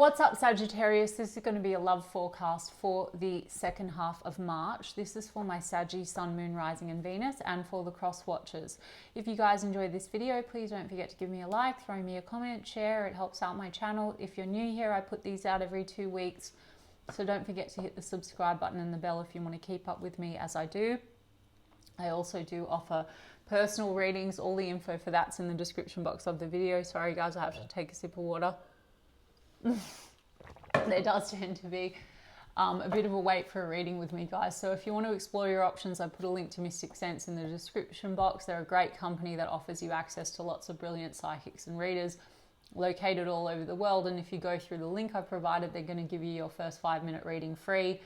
What's up, Sagittarius? This is going to be a love forecast for the second half of March. This is for my Sagittarius Sun, Moon, Rising and Venus, and for the cross watchers. If you guys enjoyed this video, please don't forget to give me a like, throw me a comment, share. It helps out my channel. If you're new here, I put these out every 2 weeks. So don't forget to hit the subscribe button and the bell if you want to keep up with me as I do. I also do offer personal readings. All the info for that's in the description box of the video. Sorry guys, I have to take a sip of water. There does tend to be a bit of a wait for a reading with me, guys. So if you want to explore your options, I put a link to Mystic Sense in the description box. They're a great company that offers you access to lots of brilliant psychics and readers located all over the world. And if you go through the link I provided, they're going to give you your first 5-minute reading free.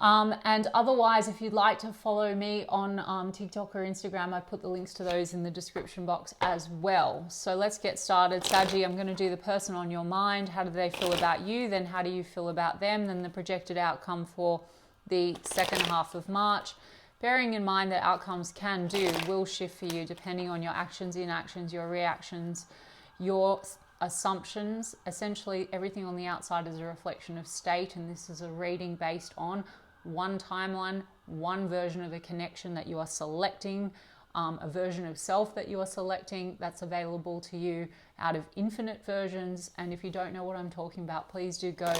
And otherwise, if you'd like to follow me on TikTok or Instagram, I put the links to those in the description box as well. So let's get started. Saggy, I'm going to do the person on your mind. How do they feel about you? Then how do you feel about them? Then the projected outcome for the second half of March. Bearing in mind that outcomes will shift for you depending on your actions, inactions, your reactions, your assumptions. Essentially, everything on the outside is a reflection of state, and this is a reading based on one timeline, one version of a connection that you are selecting, a version of self that you are selecting that's available to you out of infinite versions. And if you don't know what I'm talking about, please do go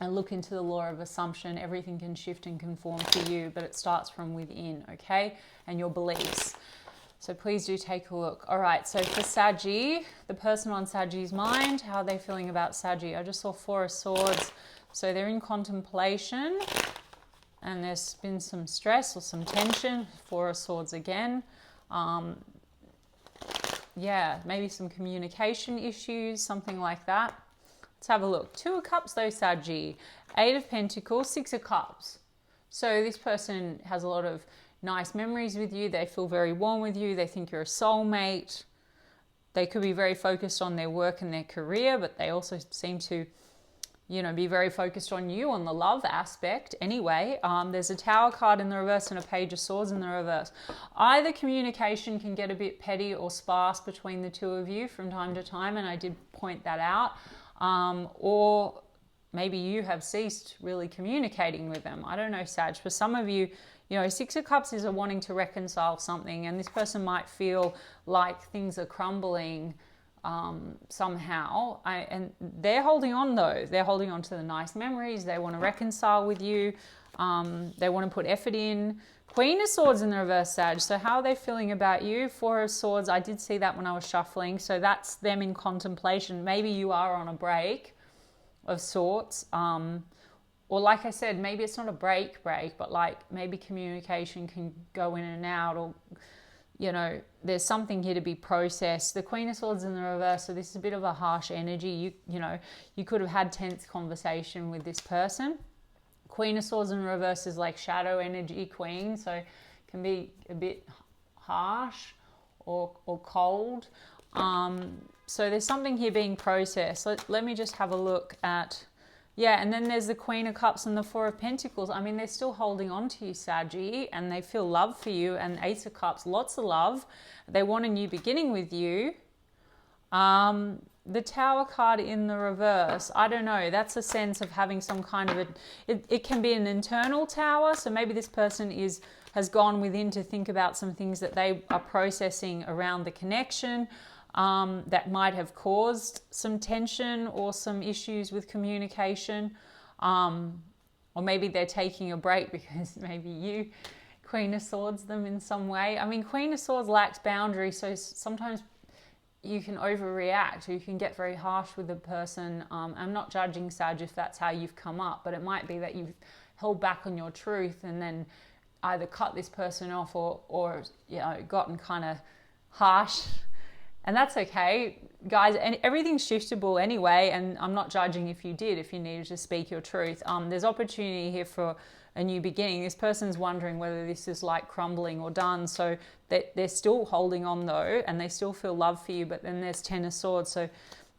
and look into the law of assumption. Everything can shift and conform for you, but it starts from within, okay? And your beliefs. So please do take a look. All right, so for Saggy, the person on Saggy's mind, how are they feeling about Saggy? I just saw 4 of Swords. So they're in contemplation and there's been some stress or some tension. 4 of Swords again. Yeah, maybe some communication issues, something like that. Let's have a look. 2 of Cups though, Saggy. 8 of Pentacles, 6 of Cups. So this person has a lot of nice memories with you. They feel very warm with you. They think you're a soulmate. They could be very focused on their work and their career, but they also seem to, you know, be very focused on you, on the love aspect. Anyway, there's a Tower card in the reverse and a Page of Swords in the reverse. Either communication can get a bit petty or sparse between the two of you from time to time, and I did point that out. Or maybe you have ceased really communicating with them. I don't know, Sag. For some of you, you know, 6 of Cups is a wanting to reconcile something, and this person might feel like things are crumbling somehow. And they're holding on though. They're holding on to the nice memories. They want to reconcile with you. They want to put effort in. Queen of Swords in the reverse, Sag. So how are they feeling about you? 4 of Swords. I did see that when I was shuffling. So that's them in contemplation. Maybe you are on a break of sorts. Or like I said, maybe it's not a break, but like maybe communication can go in and out, or, you know, there's something here to be processed. The Queen of Swords in the reverse, so this is a bit of a harsh energy. You know, you could have had tense conversation with this person. Queen of Swords in the reverse is like shadow energy, Queen, so it can be a bit harsh or cold. So there's something here being processed. Let me just have a look at... Yeah, and then there's the Queen of Cups and the 4 of Pentacles. I mean, they're still holding on to you, Saggy, and they feel love for you. And Ace of Cups, lots of love. They want a new beginning with you. The Tower card in the reverse, I don't know. That's a sense of having some kind of it can be an internal tower. So maybe this person has gone within to think about some things that they are processing around the connection. That might have caused some tension or some issues with communication. Or maybe they're taking a break because maybe you Queen of Swords them in some way. I mean, Queen of Swords lacks boundaries, so sometimes you can overreact or you can get very harsh with a person. I'm not judging, Sag, if that's how you've come up, but it might be that you've held back on your truth and then either cut this person off or you know, gotten kind of harsh. And that's okay, guys, and everything's shiftable anyway, and I'm not judging if you needed to speak your truth. There's opportunity here for a new beginning. This person's wondering whether this is like crumbling or done, so they're still holding on though, and they still feel love for you, but then there's 10 of Swords, so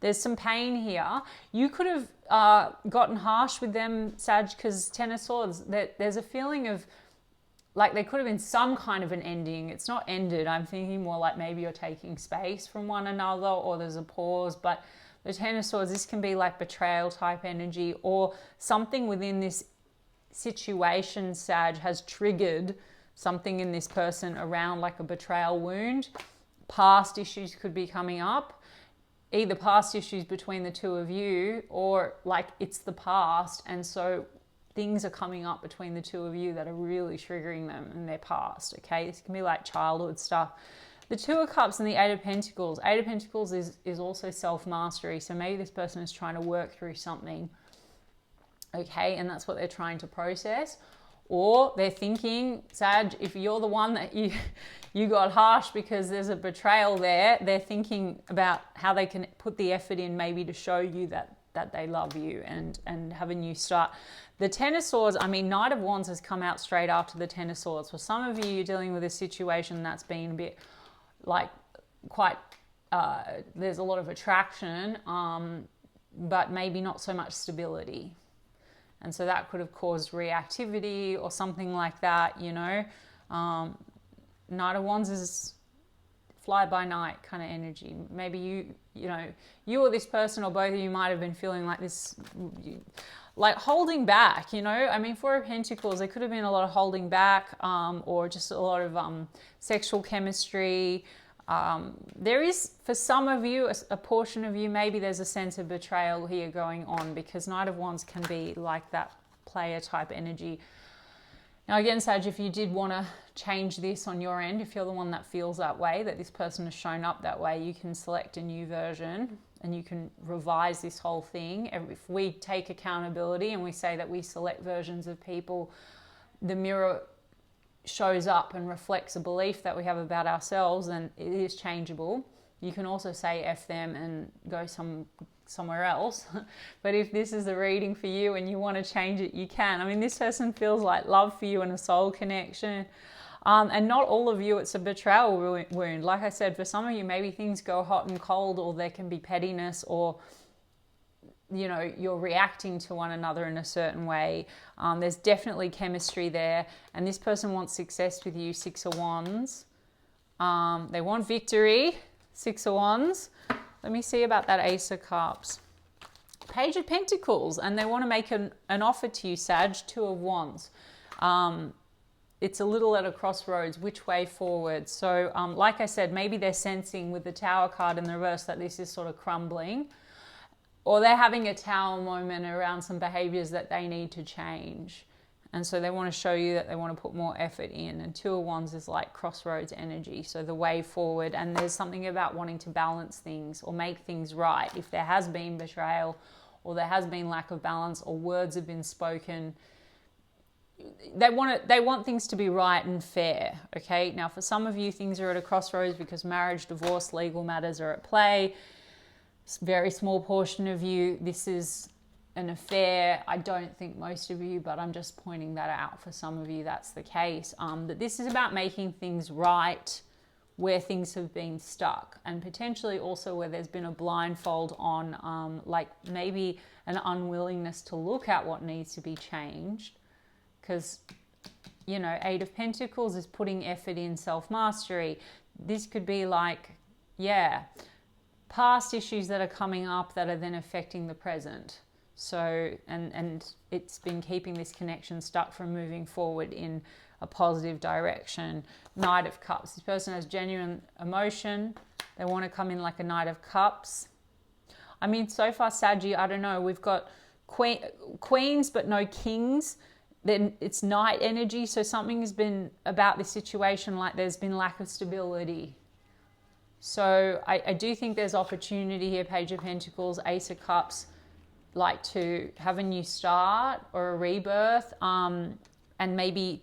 there's some pain here. You could have gotten harsh with them, Sag, because 10 of Swords, there's a feeling of like there could have been some kind of an ending. It's not ended. I'm thinking more like maybe you're taking space from one another or there's a pause, but The Ten of Swords, this can be like betrayal type energy, or something within this situation, Sag, has triggered something in this person around like a betrayal wound. Past issues could be coming up, either past issues between the two of you, or like it's the past, and so things are coming up between the two of you that are really triggering them in their past. Okay, this can be like childhood stuff. The Two of Cups and the Eight of Pentacles. Eight of Pentacles is also self-mastery, so maybe this person is trying to work through something, okay, and that's what they're trying to process. Or they're thinking, Sag, if you're the one that you got harsh because there's a betrayal there, they're thinking about how they can put the effort in maybe to show you that they love you and have a new start. The Ten of Swords, I mean, Knight of Wands has come out straight after the Ten of Swords. For some of you, you're dealing with a situation that's been a bit like quite, there's a lot of attraction, but maybe not so much stability. And so that could have caused reactivity or something like that, you know. Knight of Wands is fly by night kind of energy. Maybe you or this person, or both of you, might have been feeling like this, like holding back, you know. I mean, Four of Pentacles, there could have been a lot of holding back, or just a lot of sexual chemistry. There is, for some of you, a portion of you, maybe there's a sense of betrayal here going on, because Knight of Wands can be like that player type energy. Now again, Sag, if you did want to change this on your end, if you're the one that feels that way, that this person has shown up that way, you can select a new version and you can revise this whole thing. If we take accountability and we say that we select versions of people, the mirror shows up and reflects a belief that we have about ourselves, and it is changeable. You can also say F them and go somewhere else. But if this is the reading for you and you want to change it, you can. I mean, this person feels like love for you and a soul connection. And not all of you, it's a betrayal wound. Like I said, for some of you, maybe things go hot and cold, or there can be pettiness, or you know, you're reacting to one another in a certain way. There's definitely chemistry there, and this person wants success with you. Six of Wands. They want victory. Six of Wands. Let me see about that Ace of Cups. Page of Pentacles, and they want to make an offer to you, Sag. Two of Wands. It's a little at a crossroads, which way forward. So like I said, maybe they're sensing with the Tower card in the reverse that this is sort of crumbling, or they're having a Tower moment around some behaviors that they need to change. And so they want to show you that they want to put more effort in. And Two of Wands is like crossroads energy, so the way forward. And there's something about wanting to balance things or make things right. If there has been betrayal, or there has been lack of balance, or words have been spoken, they want things to be right and fair. Okay, now for some of you, things are at a crossroads because marriage, divorce, legal matters are at play. Very small portion of you, this is an affair. I don't think most of you, but I'm just pointing that out. For some of you, that's the case. That this is about making things right where things have been stuck, and potentially also where there's been a blindfold on, like maybe an unwillingness to look at what needs to be changed. Because, you know, Eight of Pentacles is putting effort in, self-mastery. This could be like, yeah, past issues that are coming up that are then affecting the present. So, and it's been keeping this connection stuck from moving forward in a positive direction. Knight of Cups. This person has genuine emotion. They want to come in like a Knight of Cups. I mean, so far, Saggy, I don't know. We've got queens, but no kings. Then it's Knight energy. So something has been about this situation, like there's been lack of stability. So I do think there's opportunity here. Page of Pentacles, Ace of Cups, like to have a new start or a rebirth, and maybe,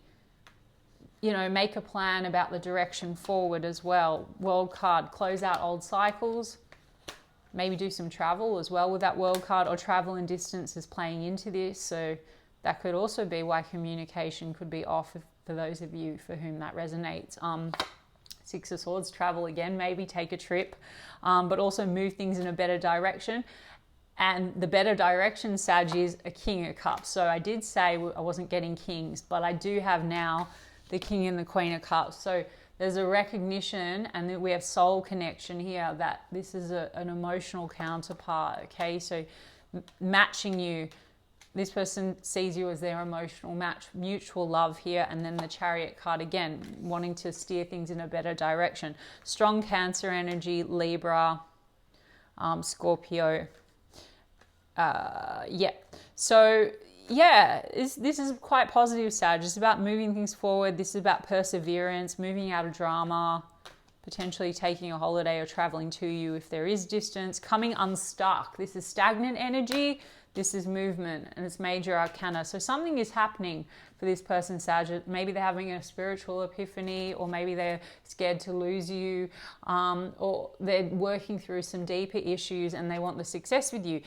you know, make a plan about the direction forward as well. World card, close out old cycles, maybe do some travel as well with that World card, or travel and distance is playing into this. So that could also be why communication could be off for those of you for whom that resonates. Six of Swords, travel again, maybe take a trip, but also move things in a better direction. And the better direction, Sag, is a King of Cups. So I did say I wasn't getting kings, but I do have now the King and the Queen of Cups. So there's a recognition, and then we have soul connection here, that this is an emotional counterpart, okay? So matching you. This person sees you as their emotional match, mutual love here, and then the Chariot card again, wanting to steer things in a better direction. Strong Cancer energy, Libra, Scorpio. Yeah. So, yeah, this is quite positive, Sag. It's about moving things forward. This is about perseverance, moving out of drama, potentially taking a holiday or traveling to you if there is distance, coming unstuck. This is stagnant energy. This is movement, and it's major arcana. So something is happening for this person, Sag. Maybe they're having a spiritual epiphany, or maybe they're scared to lose you, or they're working through some deeper issues and they want the success with you.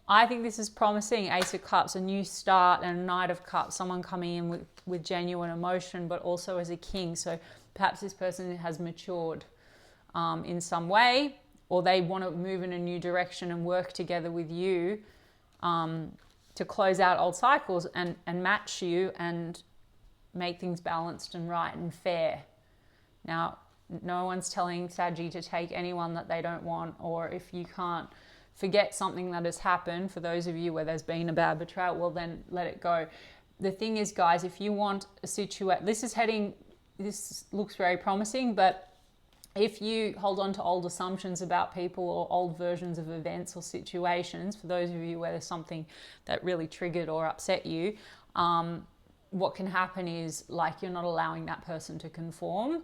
I think this is promising. Ace of Cups, a new start, and Knight of Cups, someone coming in with genuine emotion, but also as a king. So perhaps this person has matured in some way, or they want to move in a new direction and work together with you to close out old cycles and match you and make things balanced and right and fair. Now, no one's telling Saggy to take anyone that they don't want, or if you can't forget something that has happened, for those of you where there's been a bad betrayal, well then let it go. The thing is, guys, if you want a situation, this looks very promising, but if you hold on to old assumptions about people or old versions of events or situations, for those of you where there's something that really triggered or upset you, what can happen is, like, you're not allowing that person to conform,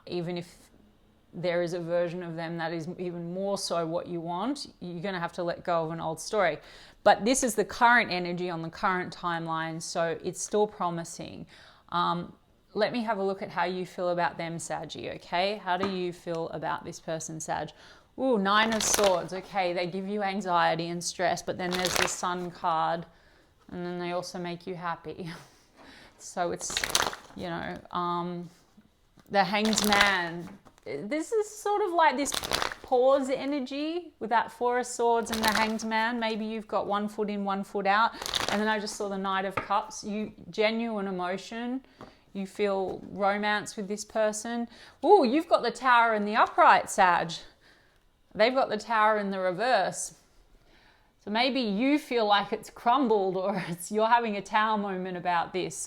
even if there is a version of them that is even more so what you want. You're going to have to let go of an old story. But this is the current energy on the current timeline, so it's still promising. Let me have a look at how you feel about them, Saggy, okay? How do you feel about this person, Sag? Ooh, Nine of Swords, okay. They give you anxiety and stress, but then there's the Sun card, and then they also make you happy. So it's, you know, the Hanged Man. This is sort of like this pause energy with that Four of Swords and the Hanged Man. Maybe you've got one foot in, one foot out. And then I just saw the Knight of Cups. Genuine emotion. You feel romance with this person. Ooh, you've got the Tower in the upright, Sag. They've got the Tower in the reverse. So maybe you feel like it's crumbled, or you're having a Tower moment about this.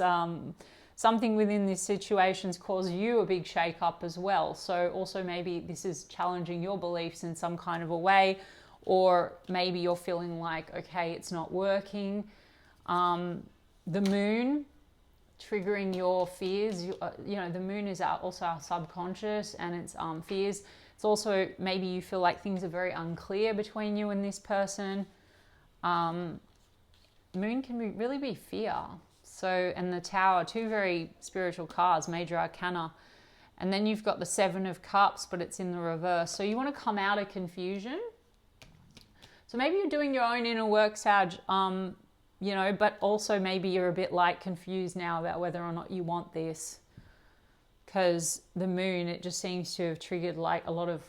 Something within this situation's caused you a big shake-up as well. So also maybe this is challenging your beliefs in some kind of a way, or maybe you're feeling like, okay, it's not working. The Moon, triggering your fears. You know, the Moon is also our subconscious, and it's fears. It's also maybe you feel like things are very unclear between you and this person. Moon can really be fear. So, and the Tower, two very spiritual cards, major arcana. And then you've got the Seven of Cups, but it's in the reverse. So you want to come out of confusion. So maybe you're doing your own inner work, Sag, you know, but also maybe you're a bit like confused now about whether or not you want this. Because the Moon, it just seems to have triggered like a lot of...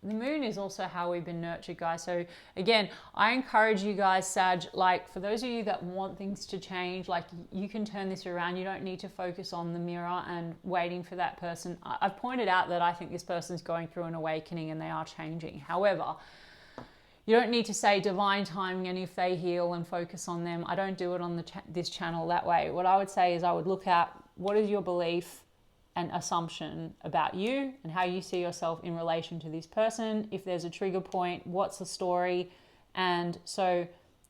The Moon is also how we've been nurtured, guys. So again, I encourage you guys, Sag, like for those of you that want things to change, like you can turn this around. You don't need to focus on the mirror and waiting for that person. I've pointed out that I think this person's going through an awakening and they are changing. However, you don't need to say divine timing and if they heal and focus on them. I don't do it on this channel that way. What I would say is I would look at what is your belief and assumption about you and how you see yourself in relation to this person. If there's a trigger point, what's the story? And so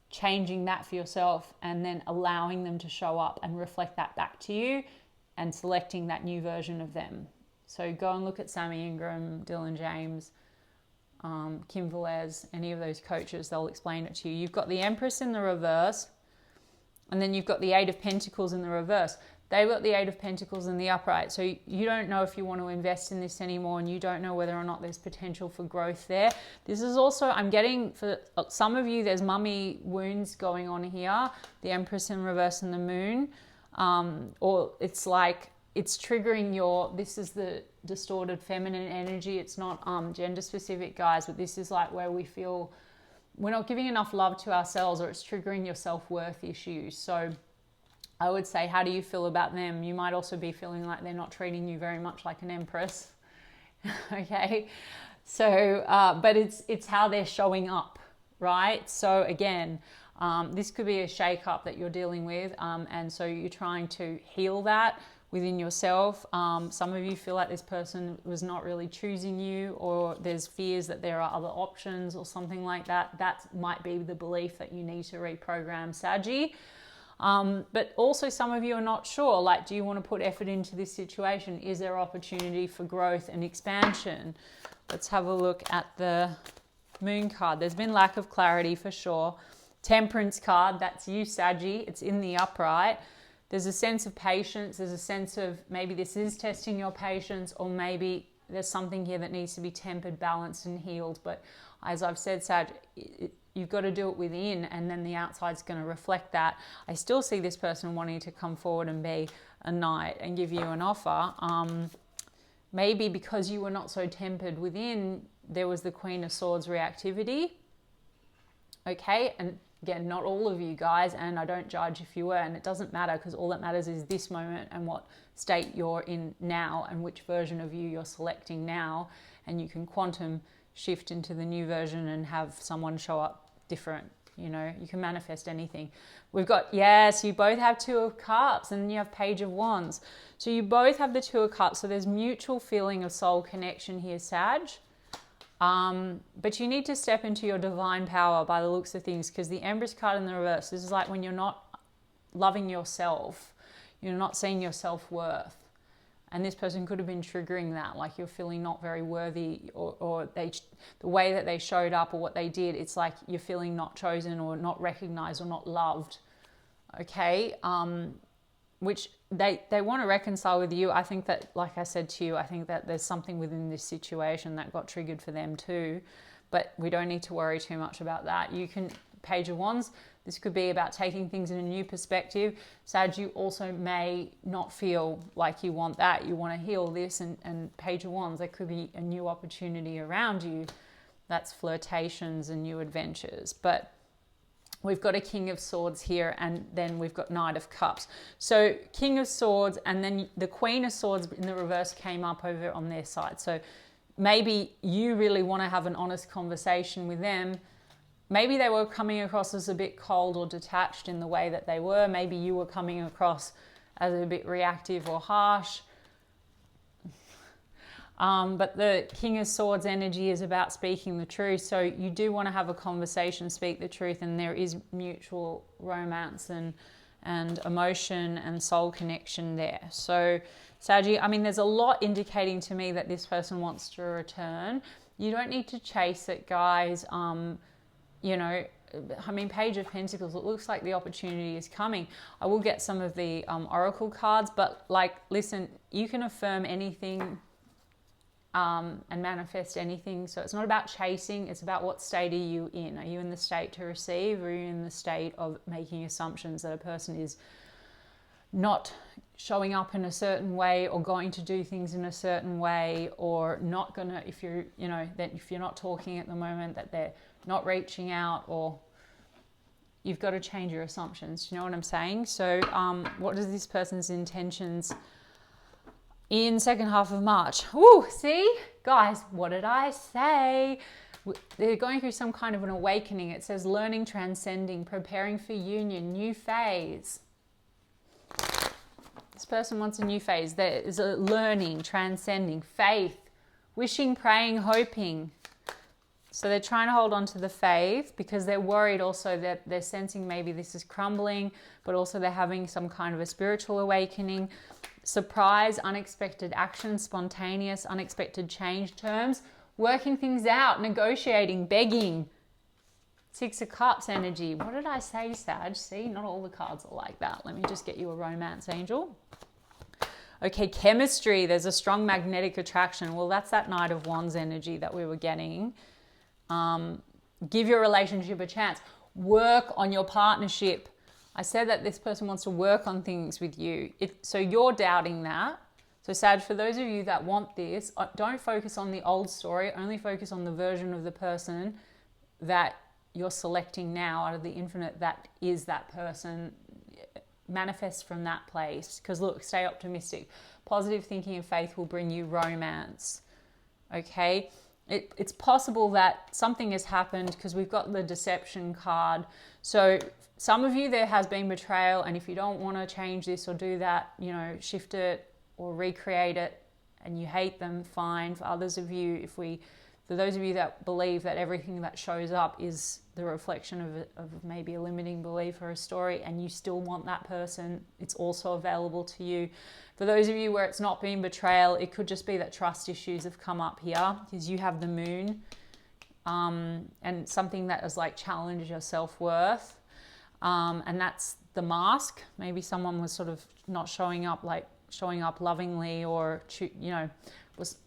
changing that for yourself and then allowing them to show up and reflect that back to you and selecting that new version of them. So go and look at Sammy Ingram, Dylan James, Kim Velez, any of those coaches, they'll explain it to you. You've got the Empress in the reverse, and then you've got the Eight of Pentacles in the reverse. They've got the Eight of Pentacles in the upright. So you don't know if you want to invest in this anymore, and you don't know whether or not there's potential for growth there. This is also, I'm getting, for some of you, there's mummy wounds going on here. The Empress in reverse and the Moon. Or it's like, it's triggering this is the distorted feminine energy. It's not gender specific, guys, but this is like where we feel we're not giving enough love to ourselves, or it's triggering your self-worth issues. So I would say, how do you feel about them? You might also be feeling like they're not treating you very much like an empress. Okay, so but it's how they're showing up, right? So again, this could be a shake-up that you're dealing with, and so you're trying to heal that within yourself. Some of you feel like this person was not really choosing you, or there's fears that there are other options or something like that. That might be the belief that you need to reprogram, Saggy. But also some of you are not sure, like, do you want to put effort into this situation? Is there opportunity for growth and expansion? Let's have a look at the Moon card. There's been lack of clarity for sure. Temperance card, that's you, Saggy. It's in the upright. There's a sense of patience. There's a sense of maybe this is testing your patience, or maybe there's something here that needs to be tempered, balanced, and healed. But as I've said, Sag, you've got to do it within, and then the outside's going to reflect that. I still see this person wanting to come forward and be a knight and give you an offer. Maybe because you were not so tempered within, there was the Queen of Swords reactivity. Okay, and again, not all of you guys, and I don't judge if you were, and it doesn't matter, because all that matters is this moment and what state you're in now and which version of you you're selecting now, and you can quantum shift into the new version and have someone show up different. You know, you can manifest anything. We've got, yes, you both have Two of Cups, and you have Page of Wands. So you both have the Two of Cups, so there's mutual feeling of soul connection here, Sag. But you need to step into your divine power by the looks of things, because the Empress card in the reverse, this is like when you're not loving yourself, you're not seeing your self-worth. And this person could have been triggering that, like you're feeling not very worthy, or the way that they showed up or what they did, it's like you're feeling not chosen or not recognized or not loved, okay? Which they want to reconcile with you. I think that, like I said to you, I think that there's something within this situation that got triggered for them too, but we don't need to worry too much about that. You can, Page of Wands, this could be about taking things in a new perspective. Sag, you also may not feel like you want that. You want to heal this, and Page of Wands, there could be a new opportunity around you. That's flirtations and new adventures. But we've got a King of Swords here, and then we've got Knight of Cups. So King of Swords, and then the Queen of Swords in the reverse came up over on their side. So maybe you really want to have an honest conversation with them. Maybe they were coming across as a bit cold or detached in the way that they were. Maybe you were coming across as a bit reactive or harsh. But the King of Swords energy is about speaking the truth. So you do want to have a conversation, speak the truth, and there is mutual romance and emotion and soul connection there. So Saggy, I mean, there's a lot indicating to me that this person wants to return. You don't need to chase it, guys. You know, I mean, Page of Pentacles, it looks like the opportunity is coming. I will get some of the oracle cards, but like, listen, you can affirm anything and manifest anything. So it's not about chasing, it's about what state are you in. Are you in the state to receive, or are you in the state of making assumptions that a person is not showing up in a certain way, or going to do things in a certain way, or not gonna, if you're, you know, that if you're not talking at the moment, that they're not reaching out, or you've got to change your assumptions. Do you know what I'm saying? So what is this person's intentions in second half of March? Ooh, see, guys, what did I say? They're going through some kind of an awakening. It says learning, transcending, preparing for union, new phase. This person wants a new phase. There is a learning, transcending, faith, wishing, praying, hoping. So they're trying to hold on to the faith because they're worried also that they're sensing maybe this is crumbling, but also they're having some kind of a spiritual awakening. Surprise, unexpected action, spontaneous, unexpected change terms, working things out, negotiating, begging. Six of Cups energy. What did I say, Sag? See, not all the cards are like that. Let me just get you a romance angel. Okay, chemistry. There's a strong magnetic attraction. Well, that's that Knight of Wands energy that we were getting. Give your relationship a chance. Work on your partnership. I said that this person wants to work on things with you. So you're doubting that. So Sag, for those of you that want this, don't focus on the old story. Only focus on the version of the person that you're selecting now out of the infinite that is that person manifest from that place. Because look, stay optimistic. Positive thinking and faith will bring you romance. Okay? It's possible that something has happened because we've got the deception card. So some of you, there has been betrayal, and if you don't want to change this or do that, you know, shift it or recreate it, and you hate them, fine. For others of you, for those of you that believe that everything that shows up is the reflection of maybe a limiting belief or a story, and you still want that person, it's also available to you. For those of you where it's not been betrayal, it could just be that trust issues have come up here because you have the moon, and something that is like challenge your self-worth, and that's the mask. Maybe someone was sort of not showing up lovingly, or, you know, was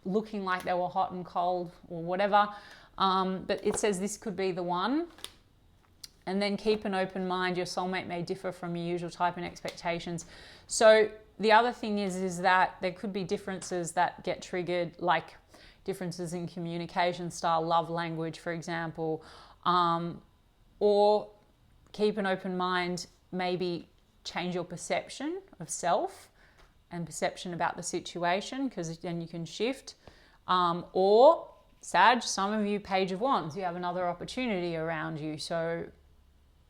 looking like they were hot and cold or whatever. But it says this could be the one. And then keep an open mind. Your soulmate may differ from your usual type and expectations. So the other thing is that there could be differences that get triggered, like differences in communication style, love language, for example, or keep an open mind, maybe change your perception of self and perception about the situation, because then you can shift. Or Sag, some of you, Page of Wands, you have another opportunity around you, so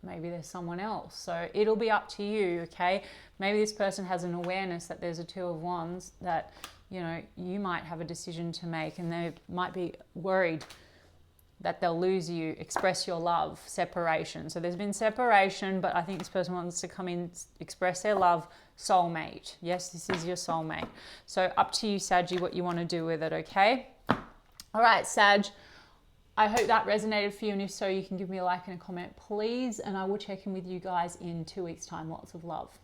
maybe there's someone else. So it'll be up to you, okay? Maybe this person has an awareness that there's a Two of Wands, that, you know, you might have a decision to make, and they might be worried that they'll lose you, express your love, separation. So there's been separation, but I think this person wants to come in, express their love, soulmate. Yes, this is your soulmate. So up to you, Saggy, what you want to do with it, okay? All right, Sag, I hope that resonated for you, and if so, you can give me a like and a comment, please, and I will check in with you guys in 2 weeks' time. Lots of love.